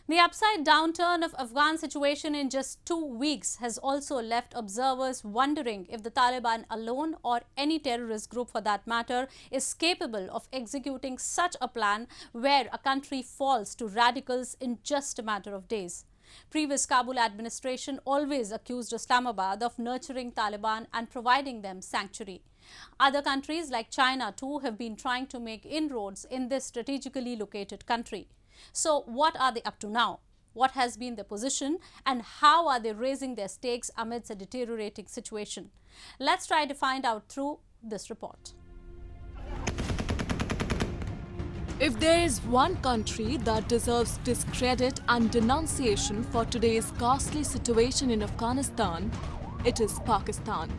The upside down turn of Afghan situation in just 2 weeks has also left observers wondering if the Taliban alone, or any terrorist group for that matter, is capable of executing such a plan where a country falls to radicals in just a matter of days. Previous Kabul administration always accused Islamabad of nurturing Taliban and providing them sanctuary. Other countries like China too have been trying to make inroads in this strategically located country. So what are they up to now? What has been their position and how are they raising their stakes amidst a deteriorating situation? Let's try to find out through this report. If there is one country that deserves discredit and denunciation for today's ghastly situation in Afghanistan, it is Pakistan.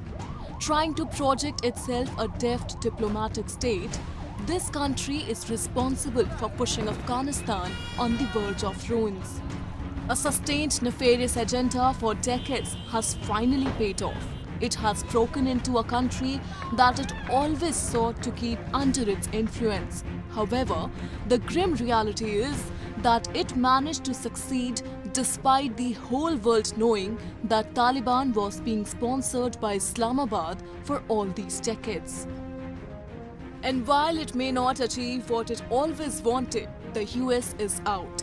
Trying to project itself a deft diplomatic state, this country is responsible for pushing Afghanistan on the verge of ruins. A sustained nefarious agenda for decades has finally paid off. It has broken into a country that it always sought to keep under its influence. However, the grim reality is that it managed to succeed despite the whole world knowing that Taliban was being sponsored by Islamabad for all these decades. And while it may not achieve what it always wanted, the US is out.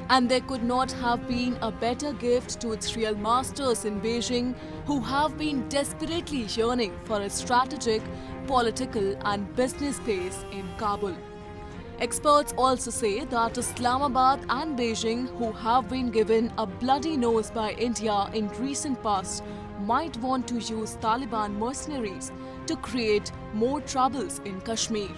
And there could not have been a better gift to its real masters in Beijing, who have been desperately yearning for a strategic, political and business base in Kabul. Experts also say that Islamabad and Beijing, who have been given a bloody nose by India in recent past, might want to use Taliban mercenaries to create more troubles in Kashmir.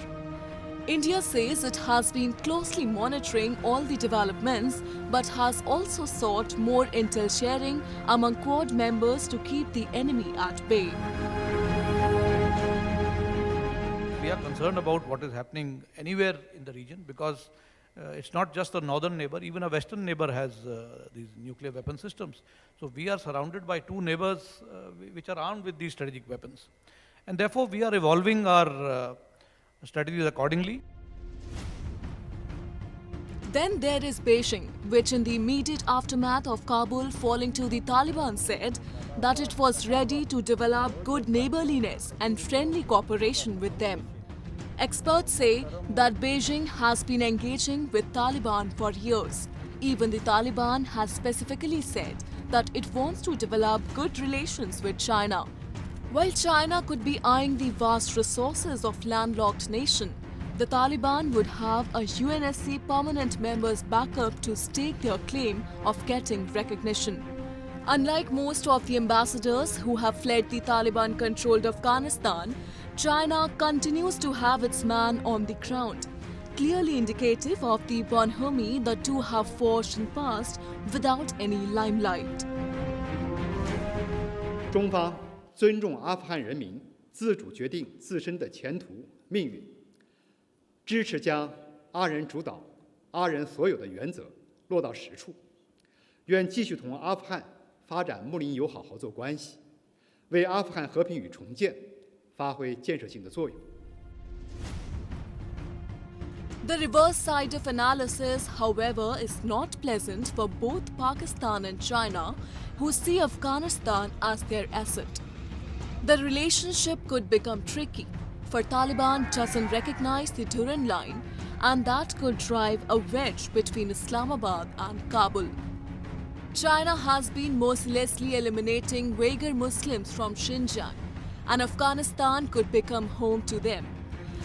India says it has been closely monitoring all the developments but has also sought more intel sharing among Quad members to keep the enemy at bay. We are concerned about what is happening anywhere in the region because it's not just a northern neighbor, even a western neighbor has these nuclear weapon systems. So we are surrounded by two neighbors which are armed with these strategic weapons. And therefore we are evolving our strategies accordingly. Then there is Beijing, which in the immediate aftermath of Kabul falling to the Taliban said that it was ready to develop good neighborliness and friendly cooperation with them. Experts say that Beijing has been engaging with Taliban for years. Even the Taliban has specifically said that it wants to develop good relations with China. While China could be eyeing the vast resources of landlocked nation, the Taliban would have a UNSC permanent member's backup to stake their claim of getting recognition. Unlike most of the ambassadors who have fled the Taliban-controlled Afghanistan, China continues to have its man on the ground, clearly indicative of the bonhomie the two have forged in past without any limelight. 中方尊重阿富汗人民自主决定自身的前途命运，支持将阿人主导、阿人所有的原则落到实处，愿继续同阿富汗发展睦邻友好合作关系，为阿富汗和平与重建发挥建设性的作用。 The reverse side of analysis, however, is not pleasant for both Pakistan and China, who see Afghanistan as their asset. The relationship could become tricky, for Taliban doesn't recognize the Durand Line, and that could drive a wedge between Islamabad and Kabul. China has been mercilessly eliminating Uyghur Muslims from Xinjiang, and Afghanistan could become home to them.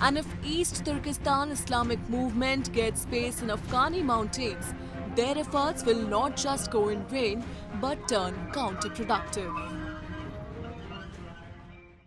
And if East Turkestan Islamic movement gets space in Afghani mountains, their efforts will not just go in vain but turn counterproductive.